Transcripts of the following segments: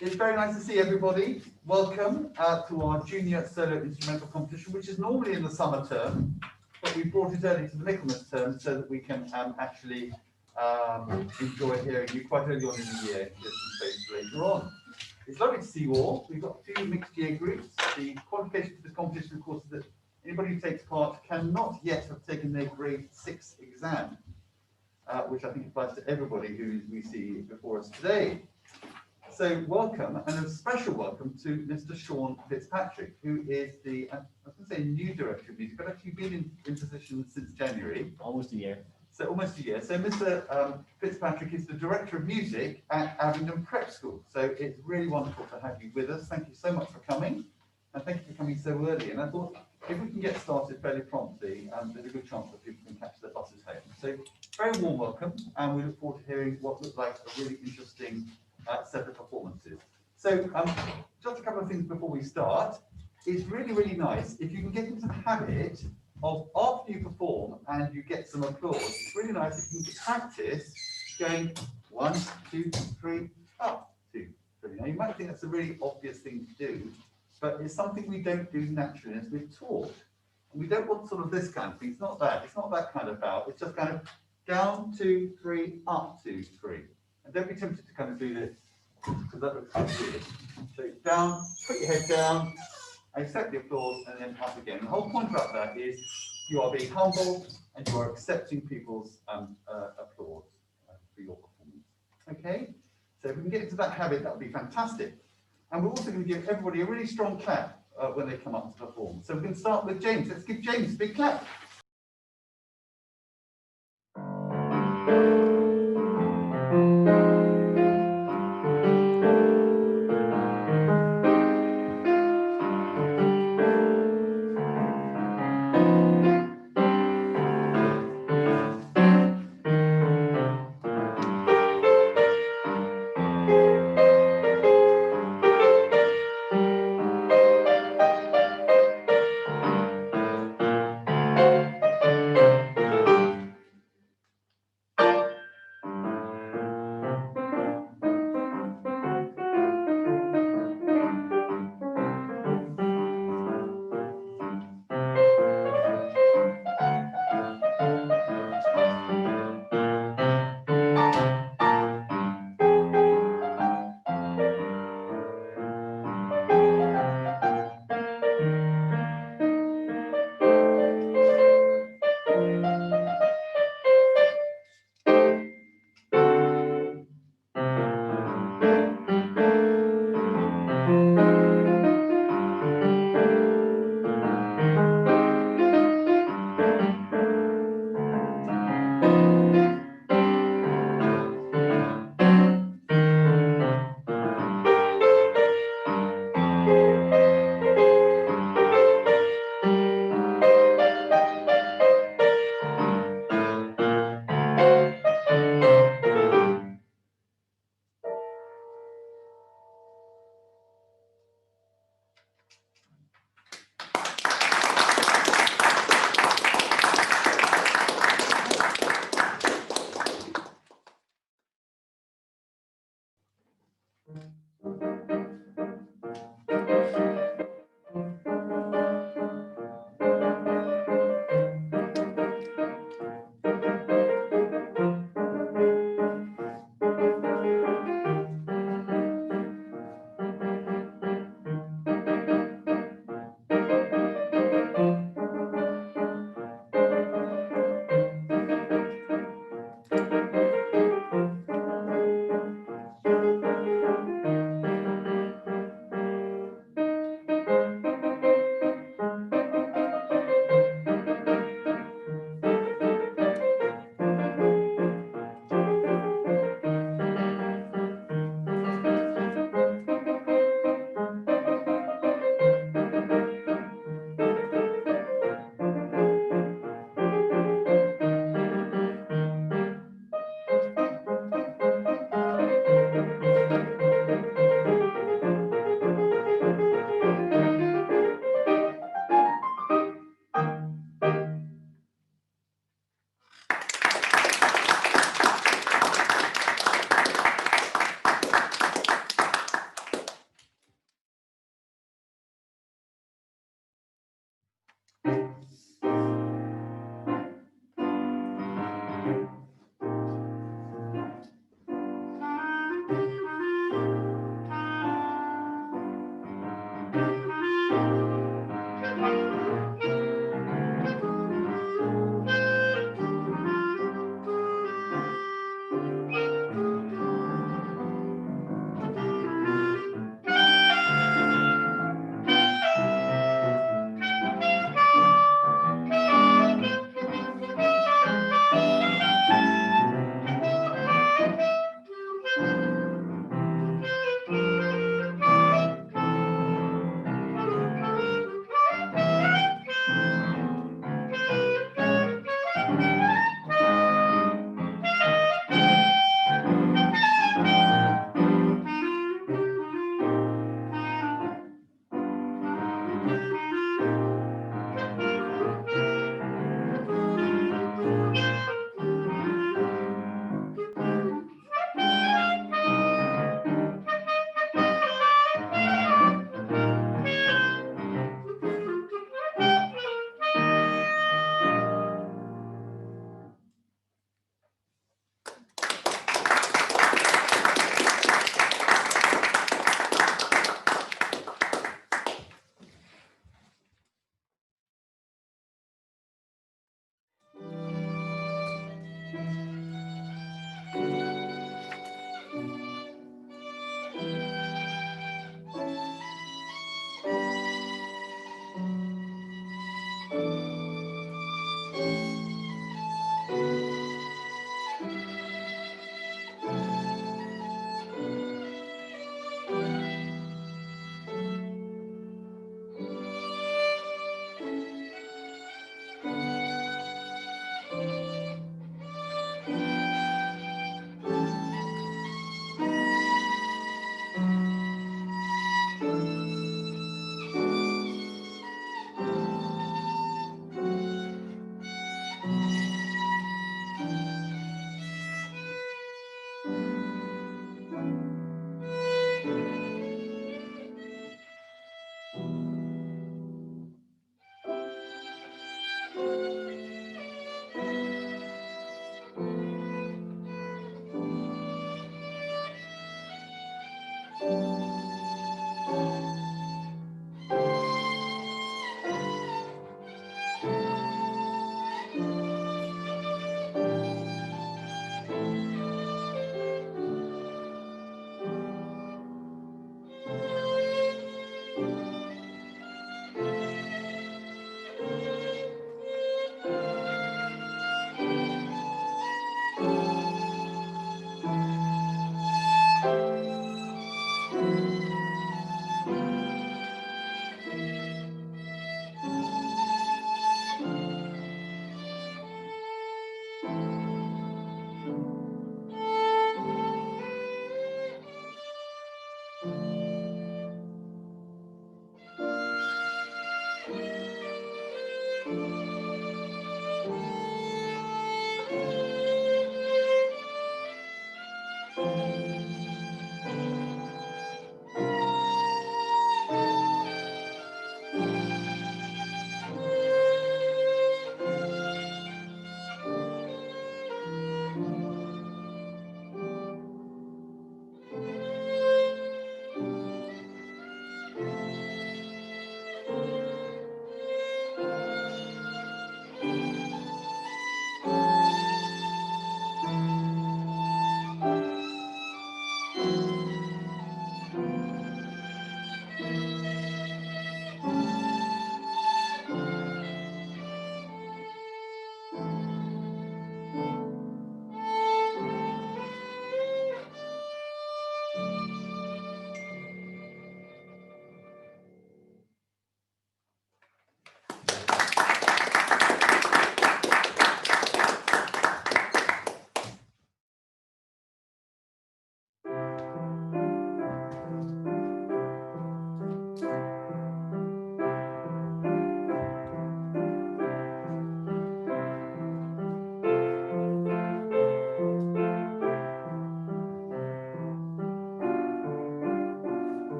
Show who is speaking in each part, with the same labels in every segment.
Speaker 1: It's very nice to see everybody. Welcome to our junior solo instrumental competition, which is normally in the summer term, but we brought it early to the Michaelmas term so that we can actually enjoy hearing you quite early on in the year, get some space later on. It's lovely to see you all. We've got a few mixed year groups. The qualification for this competition, of course, is that anybody who takes part cannot yet have taken their grade 6 exam, which I think applies to everybody who we see before us today. So welcome, and a special welcome to Mr. Sean Fitzpatrick, who is the, I was going to say new director of music, but actually been in position since January.
Speaker 2: Almost a year.
Speaker 1: So almost a year. So Mr. Fitzpatrick is the director of music at Abingdon Prep School. So it's really wonderful to have you with us. Thank you so much for coming, and thank you for coming so early. And I thought if we can get started fairly promptly, there's a good chance that people can catch their buses home. So very warm welcome, and we look forward to hearing what looks like a really interesting set of performances. So just a couple of things before we start. It's really, really nice if you can get into the habit of, after you perform and you get some applause, it's really nice if you can practice going 1, 2, 3, up, 2, 3. Now you might think that's a really obvious thing to do, but it's something we don't do naturally as we're taught. And we don't want sort of this kind of thing. It's not that. It's not that kind of bout. It's just kind of down, 2, 3, up, 2, 3. And don't be tempted to kind of do this, because that looks quite weird. So down, put your head down, accept the applause, and then up again. The whole point about that is you are being humble and you are accepting people's applause for your performance. Okay? So if we can get into that habit, that would be fantastic. And we're also going to give everybody a really strong clap when they come up to perform. So we can start with James. Let's give James a big clap.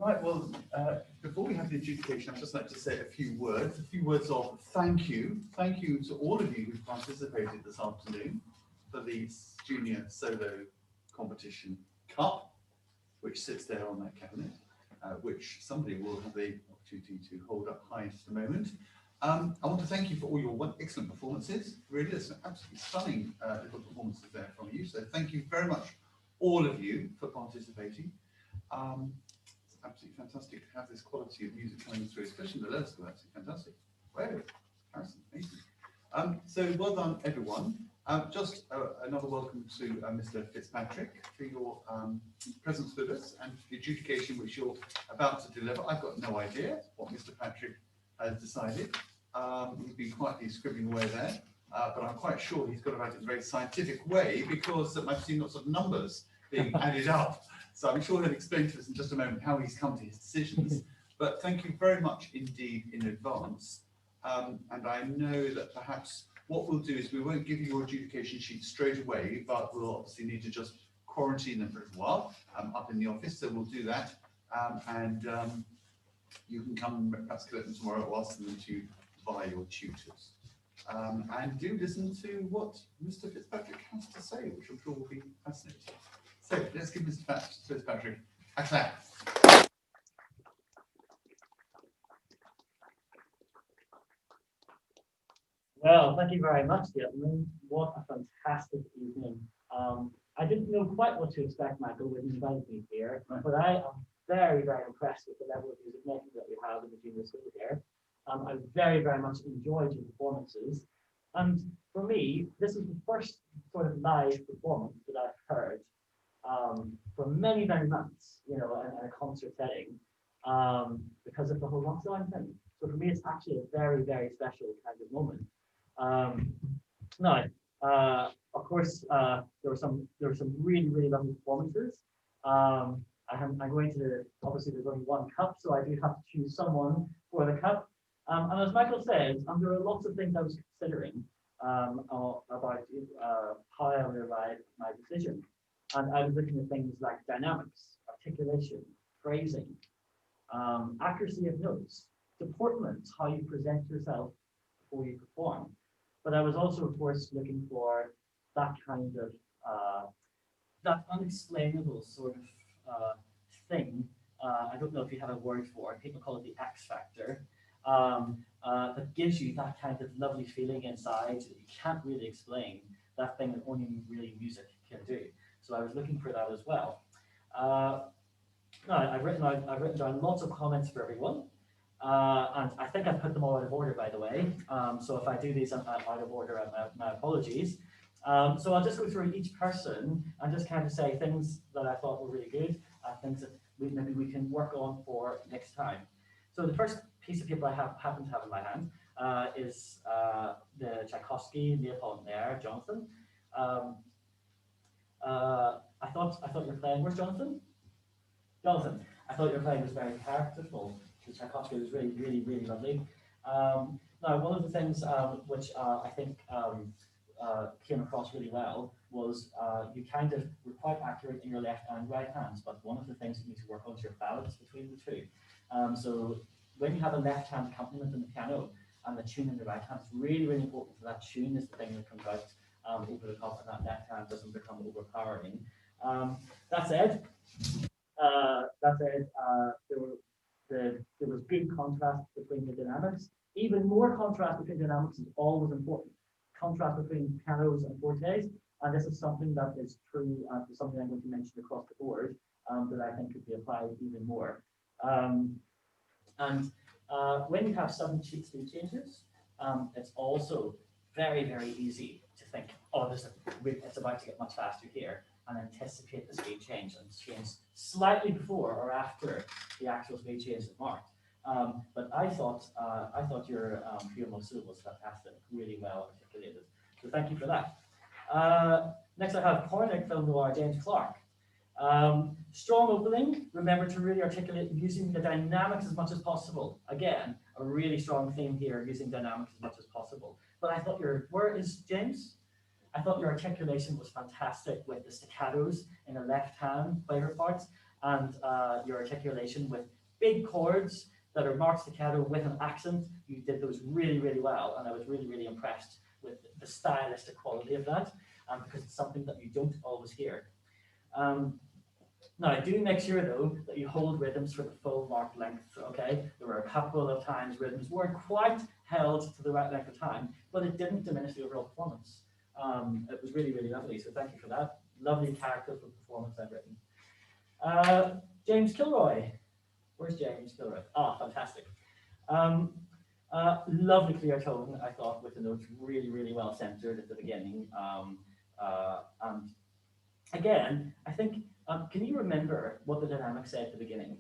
Speaker 1: Right, well, before we have the adjudication, I'd just like to say a few words of thank you. Thank you to all of you who participated this afternoon for the Junior Solo Competition Cup, which sits there on that cabinet, which somebody will have the opportunity to hold up high in just a moment. I want to thank you for all your excellent performances. Really, there's some absolutely stunning little performances there from you. So thank you very much, all of you, for participating. It's absolutely fantastic to have this quality of music coming through, especially in the lower school. Absolutely fantastic. Wow, Harrison, amazing. So well done, everyone. Just another welcome to Mr. Fitzpatrick for your presence with us and the adjudication which you're about to deliver. I've got no idea what Mr. Patrick has decided. He's been quietly scribbling away there, but I'm quite sure he's got about it in a very scientific way because I've seen lots of numbers being added up. So I'm sure he'll explain to us in just a moment how he's come to his decisions. But thank you very much indeed in advance. And I know that perhaps what we'll do is we won't give you your adjudication sheet straight away, but we'll obviously need to just quarantine them for a while up in the office. So we'll do that. You can come and perhaps collect them tomorrow or ask them to buy your tutors. And do listen to what Mr. Fitzpatrick has to say, which I'm sure will be fascinating. So let's give Mr. Fitzpatrick a clap.
Speaker 2: Well, thank you very much, gentlemen. What a fantastic evening. I didn't know quite what to expect, Michael, when you invited me here, but I am very, very impressed with the level of music making that we have in the junior school here. I very, very much enjoyed your performances. And for me, this is the first sort of live performance that I've heard for many, many months, you know, in a concert setting, because of the whole lockdown thing. So for me, it's actually a very, very special kind of moment. Of course, there were some really, really lovely performances. I'm going to, obviously there's only one cup, so I do have to choose someone for the cup. And as Michael said, there are lots of things I was considering about how I would arrive at my decision. And I was looking at things like dynamics, articulation, phrasing, accuracy of notes, deportment, how you present yourself before you perform. But I was also, of course, looking for that kind of that unexplainable sort of thing. I don't know if you have a word for it. People call it the X factor. That gives you that kind of lovely feeling inside that you can't really explain. That thing that only really music can do. So I was looking for that as well. I've written down lots of comments for everyone. And I think I've put them all out of order, by the way. So if I do these out of order, my apologies. So I'll just go through each person and just kind of say things that I thought were really good and things that maybe we can work on for next time. So the first piece of paper I happen to have in my hand is the Tchaikovsky Leopold Nair, Jonathan. I thought your playing, where's Jonathan? Jonathan, I thought your playing was very characterful. Tchaikovsky was really, really, really lovely. Now, one of the things which I think came across really well was you kind of were quite accurate in your left and right hands, but one of the things you need to work on is your balance between the two. So when you have a left hand accompaniment in the piano and the tune in the right hand, it's really, really important for that tune is the thing that comes out over the top, and that left hand doesn't become overpowering. That said, there was good contrast between the dynamics. Even more contrast between dynamics is always important. Contrast between pianos and fortes, and this is something that is true, something I'm going to mention across the board that I think could be applied even more. When you have sudden speed changes, it's also very, very easy to think, oh, it's about to get much faster here, and anticipate the speed change and change slightly before or after the actual speed change is marked. But I thought your Pure Mosul was fantastic, really well articulated. So thank you for that. Next I have Cornick Film Noir, James Clark. Strong opening. Remember to really articulate using the dynamics as much as possible. Again, a really strong theme here, using dynamics as much as possible. But I thought where is James? I thought your articulation was fantastic with the staccatos in the left hand flavor parts. and your articulation with big chords that are marched staccato with an accent. You did those really, really well, and I was really, really impressed with the stylistic quality of that, because it's something that you don't always hear. Now, do make sure though that you hold rhythms for the full marked length. Okay, there were a couple of times rhythms weren't quite held to the right length of time, but it didn't diminish the overall performance. It was really, really lovely. So thank you for that. Lovely characterful performance I've written. James Kilroy. Where's James Kilroy? Ah, fantastic. Lovely clear tone, I thought, with the notes really, really well centered at the beginning. And again, I think, can you remember what the dynamic said at the beginning?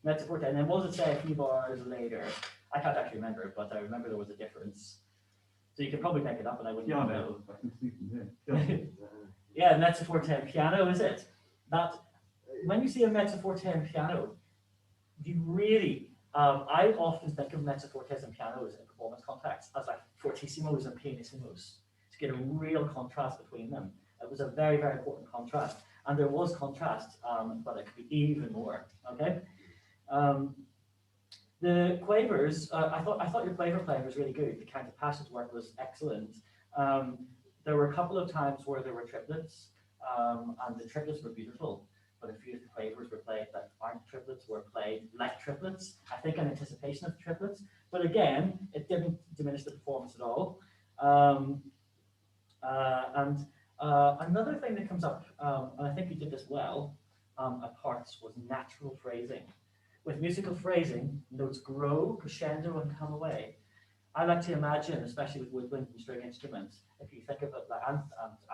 Speaker 2: Mezzo forte. And then what does it say a few bars later? I can't actually remember, but I remember there was a difference. So you could probably make it up, and I wouldn't know.
Speaker 1: I can see from here.
Speaker 2: Yeah, mezzo forte and piano, is it? That when you see a mezzo forte and piano, you really, I often think of mezzo fortes and pianos in performance contexts as like fortissimos and pianissimos to get a real contrast between them. It was a very, very important contrast, and there was contrast, but it could be even more. Okay. The quavers, I thought your quaver playing was really good. The kind of passage work was excellent. There were a couple of times where there were triplets, and the triplets were beautiful. But a few of the quavers were played that aren't triplets were played like triplets. I think in anticipation of triplets. But again, it didn't diminish the performance at all. Another thing that comes up, and I think you did this well, at parts, was natural phrasing. With musical phrasing, notes grow, crescendo, and come away. I like to imagine, especially with woodwind and string instruments, if you think of it like, and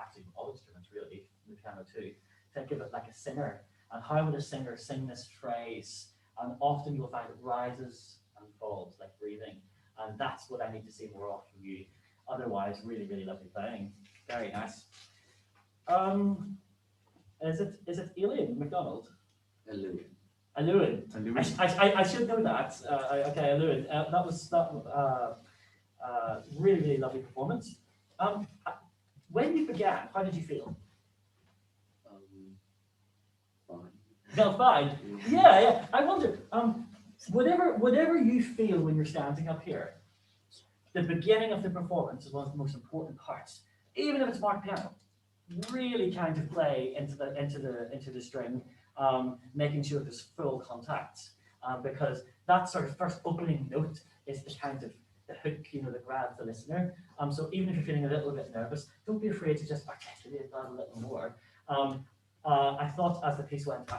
Speaker 2: actually all instruments really, the piano too, think of it like a singer. And how would a singer sing this phrase? And often you'll find it rises and falls like breathing. And that's what I need to see more of from you. Otherwise, really, really lovely playing. Very nice. Is it Aileen McDonald? Alun. I should know that. Okay, Alun. That was really, really lovely performance. When you began, how did you feel?
Speaker 3: Fine.
Speaker 2: Felt fine. Yeah. I wonder. Whatever you feel when you're standing up here, the beginning of the performance is one of the most important parts. Even if it's marked piano, really kind of play into the string, making sure there's full contact, because that sort of first opening note is the kind of the hook, that grabs the listener. So even if you're feeling a little bit nervous, don't be afraid to just articulate that a little more. I thought as the piece went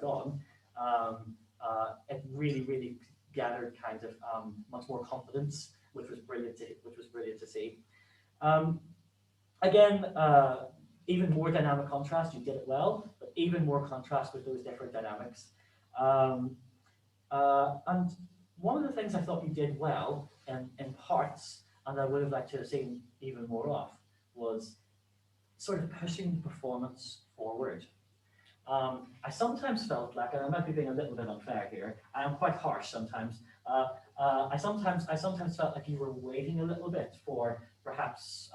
Speaker 2: on, it really, really gathered kind of much more confidence, which was brilliant to see. Again, even more dynamic contrast. You did it well, but even more contrast with those different dynamics. And one of the things I thought you did well in parts, and I would have liked to have seen even more of, was sort of pushing the performance forward. I sometimes felt like, and I might be being a little bit unfair here, I am quite harsh sometimes. I sometimes felt like you were waiting a little bit for perhaps,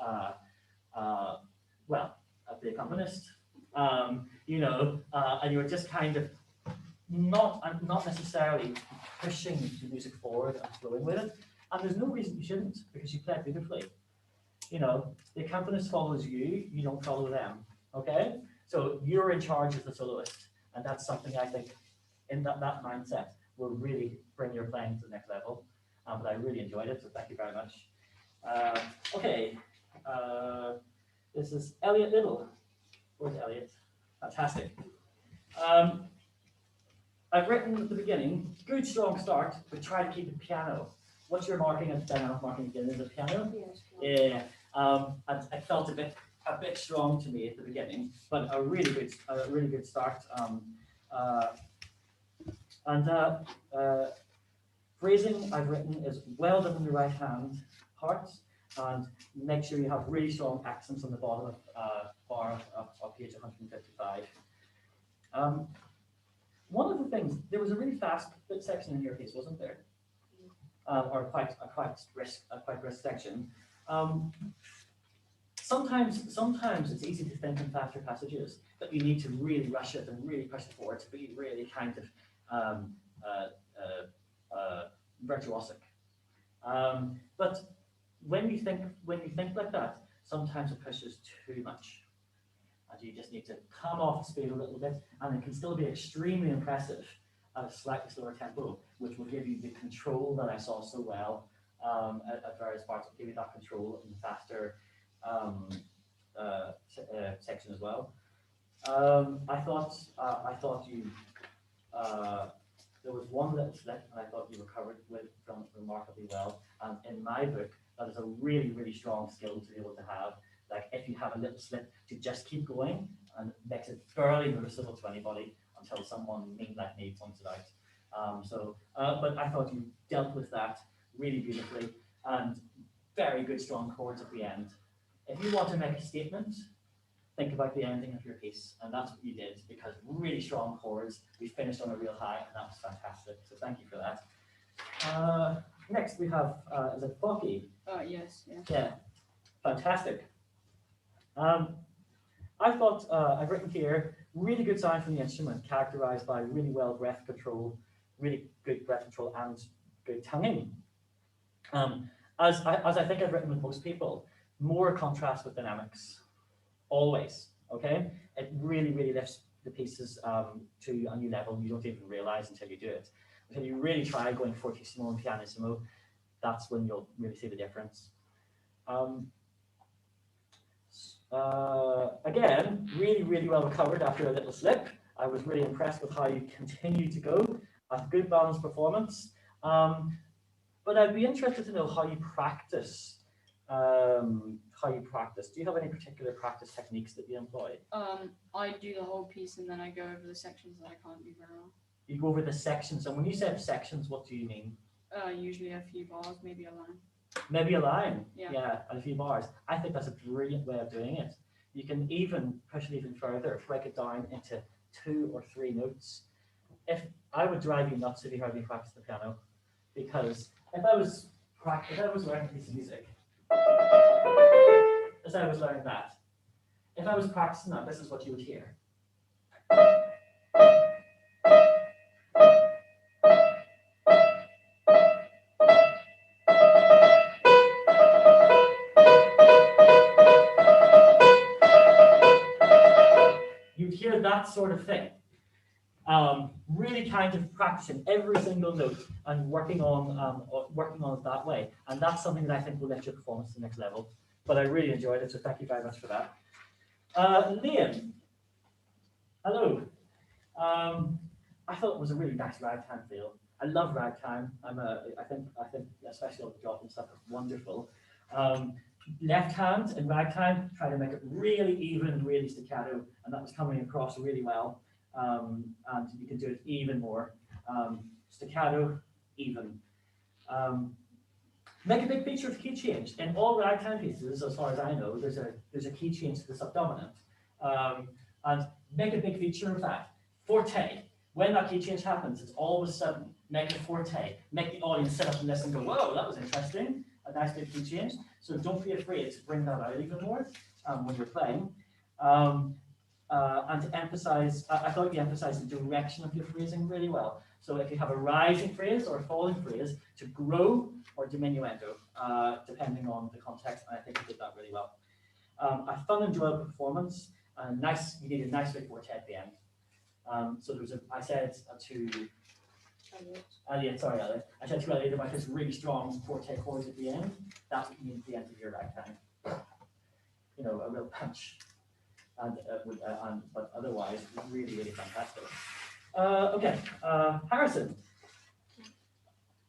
Speaker 2: the accompanist, and you were just kind of not necessarily pushing the music forward and flowing with it. And there's no reason you shouldn't, because you play beautifully. The accompanist follows you, you don't follow them. Okay? So you're in charge as the soloist, and that's something I think in that mindset will really bring your playing to the next level. But I really enjoyed it, so thank you very much. Okay, this is Elliot Little. Where's Elliot? Fantastic. I've written at the beginning, good strong start, but try to keep the piano. What's your marking and dynamic marking again? Is it piano?
Speaker 4: Yes.
Speaker 2: Yeah. And it felt a bit strong to me at the beginning, but a really good start. Phrasing I've written is well done in the right hand part, and make sure you have really strong accents on the bottom of bar of page 155. One of the things, there was a really fast bit section in your piece, wasn't there? Or a quite brisk section. Sometimes it's easy to think in faster passages, that you need to really rush it and really push it forward to be really kind of virtuosic. But when you think like that, sometimes it pushes too much, and you just need to come off the speed a little bit, and it can still be extremely impressive at a slightly slower tempo, which will give you the control that I saw so well at various parts. Will give you that control in the faster section as well. I thought you there was one little slip, and I thought you recovered from remarkably well. And in my book, that is a really, really strong skill to be able to have. Like if you have a little slip, to just keep going, and it makes it barely noticeable to anybody until someone mean like me points it out. But I thought you dealt with that really beautifully, and very good strong chords at the end. If you want to make a statement, think about the ending of your piece, and that's what you did, because really strong chords. We finished on a real high, and that was fantastic. So thank you for that. Next we have is it Bucky?
Speaker 3: Yes, yeah.
Speaker 2: Yeah, fantastic. I thought I've written here really good sound from the instrument, characterized by really well breath control, really good breath control, and good tonguing. As I think I've written with most people, more contrast with dynamics. Always, okay? It really, really lifts the pieces to a new level you don't even realize until you do it. Until you really try going fortissimo and pianissimo, that's when you'll really see the difference. Again, really, really well recovered after a little slip. I was really impressed with how you continue to go. A good balanced performance. But I'd be interested to know how you practice. Do you have any particular practice techniques that you employ?
Speaker 3: I do the whole piece and then I go over the sections that I can't do very well.
Speaker 2: You go over the sections, and when you say sections, what do you mean?
Speaker 3: Usually a few bars, maybe a line.
Speaker 2: Maybe a line,
Speaker 3: Yeah.
Speaker 2: and a few bars. I think that's a brilliant way of doing it. You can even push it even further, break it down into 2 or 3 notes. If I would drive you nuts if you heard me practice the piano, because if I was learning a piece of music, as I was learning that, if I was practicing that, this is what you would hear. You'd hear that sort of thing. Really kind of practicing every single note and working on it that way. And that's something that I think will lift your performance to the next level. But I really enjoyed it, so thank you very much for that. Liam, hello. I thought it was a really nice ragtime feel. I love ragtime. I think especially all the drop and stuff is wonderful. Left hand in ragtime, try to make it really even, really staccato, and that was coming across really well. And you can do it even more. Staccato, even. Make a big feature of key change. In all ragtime pieces, as far as I know, there's a key change to the subdominant. And make a big feature of that. Forte. When that key change happens, it's always sudden. Make it forte. Make the audience sit up and listen and go, whoa, that was interesting. A nice big key change. So don't be afraid to bring that out even more when you're playing. And to emphasize, I thought you emphasized the direction of your phrasing really well. So if you have a rising phrase or a falling phrase, to grow or diminuendo, depending on the context, and I think you did that really well. A fun, enjoyable performance, and you need a nice big forte at the end. So there was I said to Elliot, I said to Elliot about this really strong forte chords at the end. That's what you need at the end of your ragtime. You know, a real punch. But otherwise, really, really fantastic. Okay, Harrison.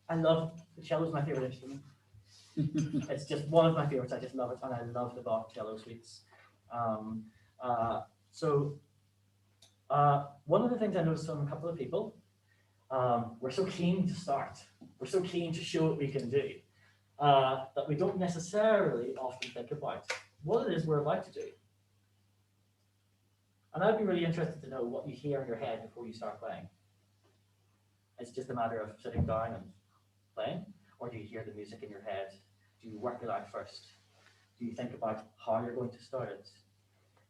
Speaker 2: I love the cello is my favorite instrument. It's just one of my favorites. I just love it, and I love the Bach cello suites. One of the things I noticed from a couple of people, we're so keen to start. We're so keen to show what we can do that we don't necessarily often think about what it is we're about to do. And I'd be really interested to know what you hear in your head before you start playing. It's just a matter of sitting down and playing, or do you hear the music in your head? Do you work it out first? Do you think about how you're going to start it?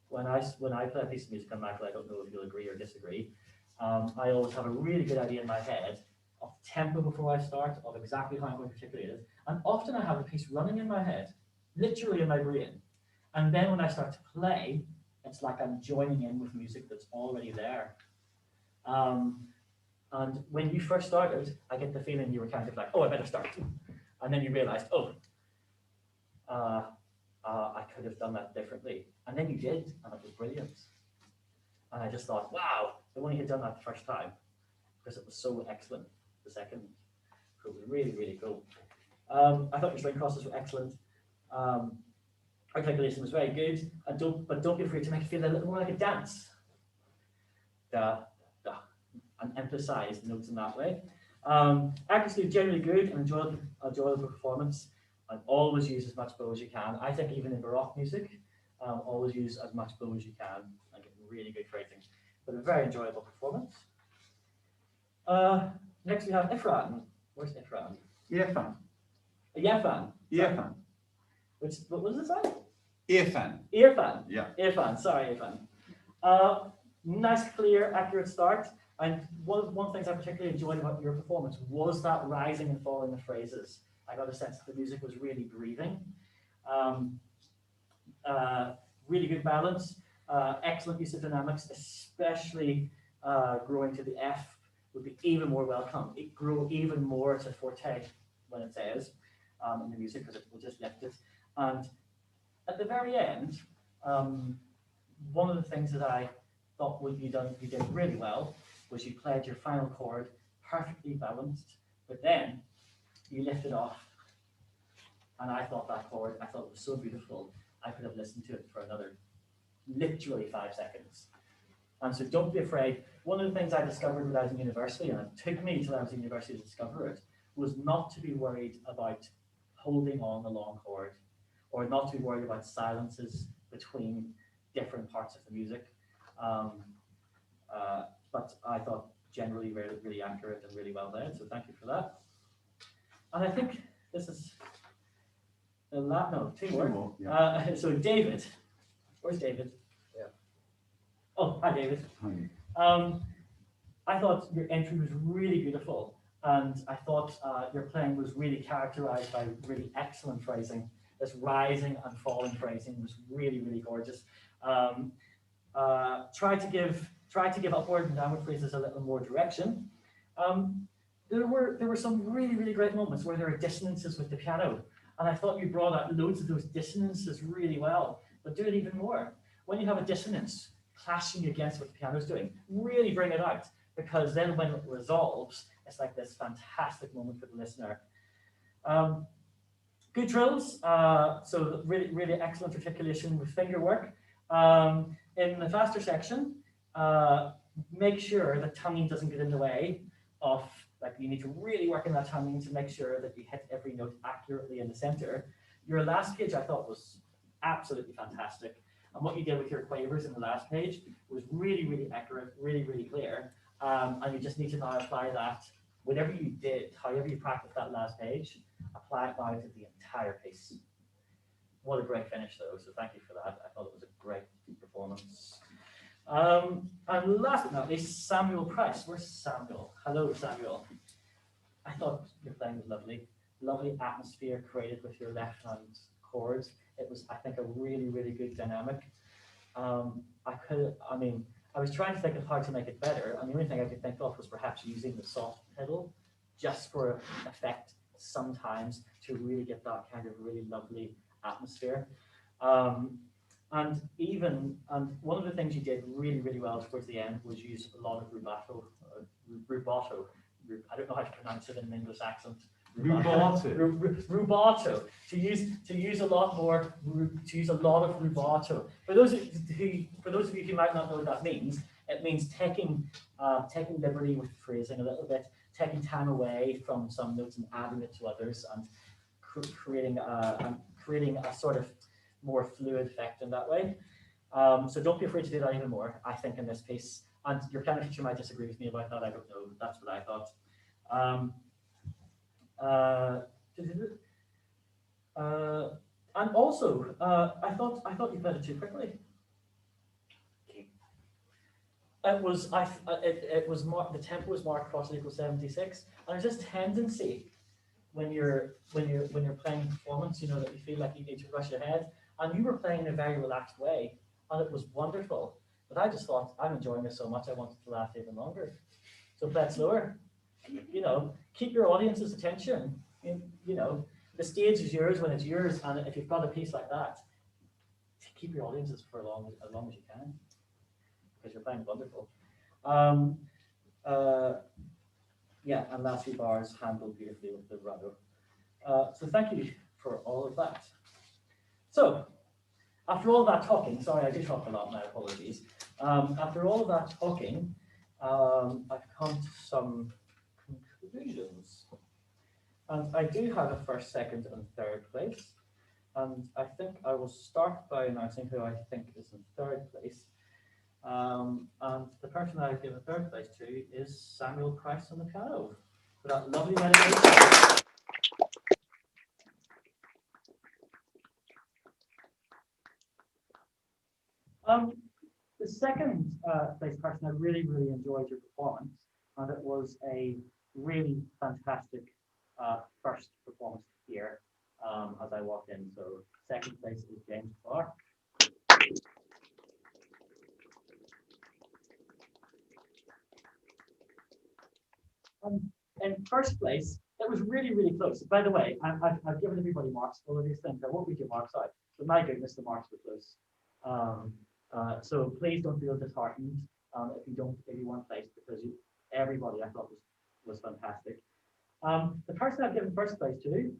Speaker 2: when I play a piece of music on Michael, I don't know if you'll agree or disagree. I always have a really good idea in my head of tempo before I start, of exactly how I'm going to articulate it. And often I have a piece running in my head, literally in my brain. And then when I start to play, it's like I'm joining in with music that's already there. And when you first started, I get the feeling you were kind of like, oh, I better start. And then you realized, oh, I could have done that differently. And then you did, and it was brilliant. And I just thought, wow, if only had done that the first time, because it was so excellent the second. So it was really, really cool. I thought your string crosses were excellent. Articulation was very good, and don't be afraid to make it feel a little more like a dance. Da, da, and emphasize the notes in that way. Accuracy was generally good and enjoyable performance, and always use as much bow as you can. I think even in Baroque music, always use as much bow as you can and get really good phrasing. But a very enjoyable performance. Next we have Ifran. Where's Ifran?
Speaker 1: Irfan.
Speaker 2: Yefan.
Speaker 1: Irfan.
Speaker 2: What was it say?
Speaker 1: Irfan.
Speaker 2: Irfan.
Speaker 1: Yeah.
Speaker 2: Irfan, sorry, Irfan. Nice, clear, accurate start. And one thing I particularly enjoyed about your performance was that rising and falling of phrases. I got a sense that the music was really breathing. Really good balance, excellent use of dynamics, especially growing to the F would be even more welcome. It grew even more to forte when it says in the music, because it will just lift it. And at the very end, one of the things that I thought you did really well was you played your final chord perfectly balanced, but then you lifted off. And I thought that chord, I thought it was so beautiful, I could have listened to it for another literally 5 seconds. And so don't be afraid. One of the things I discovered when I was in university, and it took me till I was in university to discover it, was not to be worried about holding on the long chord, or not to be worried about silences between different parts of the music. But I thought generally really, really accurate and really well led, so thank you for that. And I think this is the last, no, two more.
Speaker 1: Yeah.
Speaker 2: So David, where's David?
Speaker 4: Yeah.
Speaker 2: Oh, hi David.
Speaker 1: Hi.
Speaker 2: I thought your entry was really beautiful, and I thought your playing was really characterized by really excellent phrasing. This rising and falling phrasing was really, really gorgeous. Try to give upward and downward phrases a little more direction. There were some really, really great moments where there were dissonances with the piano, and I thought you brought out loads of those dissonances really well, but do it even more. When you have a dissonance clashing against what the piano is doing, really bring it out, because then when it resolves, it's like this fantastic moment for the listener. Good trills, so really, really excellent articulation with finger work. In the faster section, make sure that tonguing doesn't get in the way of, like, you need to really work on that tonguing to make sure that you hit every note accurately in the center. Your last page I thought was absolutely fantastic. And what you did with your quavers in the last page was really, really accurate, really, really clear. And you just need to now apply that, whatever you did, however you practiced that last page, apply it now to the entire piece. What a great finish though, so thank you for that. I thought it was a great performance. And last but not least, Samuel Price. Where's Samuel? Hello, Samuel. I thought your playing was lovely. Lovely atmosphere created with your left hand chords. It was, I think, a really, really good dynamic. I was trying to think of how to make it better, and the only thing I could think of was perhaps using the soft pedal just for effect sometimes to really get that kind of really lovely atmosphere. And one of the things you did really, really well towards the end was use a lot of rubato. I don't know how to pronounce it in an English accent. Rubato. To use a lot of rubato. For those of you who might not know what that means, it means taking liberty with the phrasing a little bit, taking time away from some notes and adding it to others, and creating a sort of more fluid effect in that way. So don't be afraid to do that even more, I think, in this piece. And your piano teacher might disagree with me about that, I don't know. That's what I thought. And also, I thought you played it too quickly. It was it was marked, the tempo was marked across equal 76, and there's this tendency when you're playing performance, you know, that you feel like you need to rush ahead, and you were playing in a very relaxed way, and it was wonderful. But I just thought, I'm enjoying this so much, I want it to last even longer. So play it slower. You know, keep your audience's attention. You know, the stage is yours when it's yours, and if you've got a piece like that, keep your audiences for as long as you can, because you're playing wonderful. Yeah, and last few bars handled beautifully with the vibrato. So thank you for all of that. So after all that talking, sorry, I did talk a lot, my apologies. After all of that talking, I've come to some conclusions. And I do have a first, second, and third place. And I think I will start by announcing who I think is in third place. And the person that I've given third place to is Samuel Price on the piano for that lovely meditation. The second place person, I really enjoyed your performance, and it was a really fantastic first performance here as I walked in. So second place is James Clark. In first place, it was really close. By the way, I've given everybody marks for all of these things. I won't read your marks out, but my goodness, the marks were close. So please don't feel disheartened if you weren't placed, because everybody I thought was fantastic. The person I've given first place to,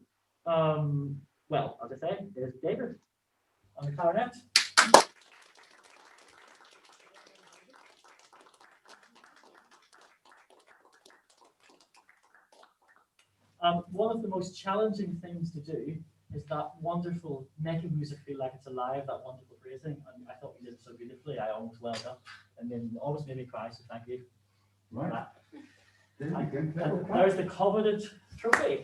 Speaker 2: well, as I say, is David on the clarinet. One of the most challenging things to do is that wonderful making music feel like it's alive, that wonderful phrasing. And I thought you did it so beautifully. I almost well done, and then almost made me cry. So thank you.
Speaker 1: Right.
Speaker 2: And there's the coveted trophy.